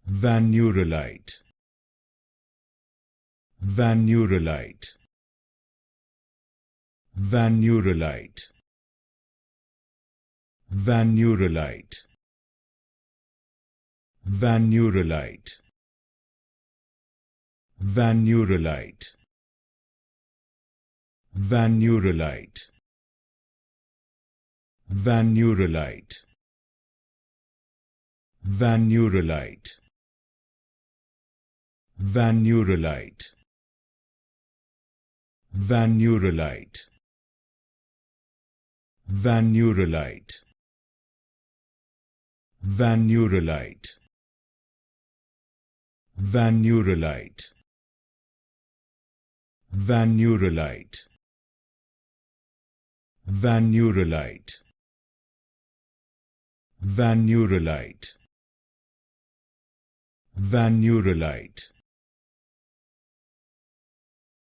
Vanuralite, Vanuralite, Vanuralite, Vanuralite, Vanuralite, Vanuralite, Vanuralite, Vanuralite, Vanuralite, Vanuralite, Vanuralite, Vanuralite, Vanuralite, Vanuralite, Vanuralite, Vanuralite, Vanuralite, Vanuralite,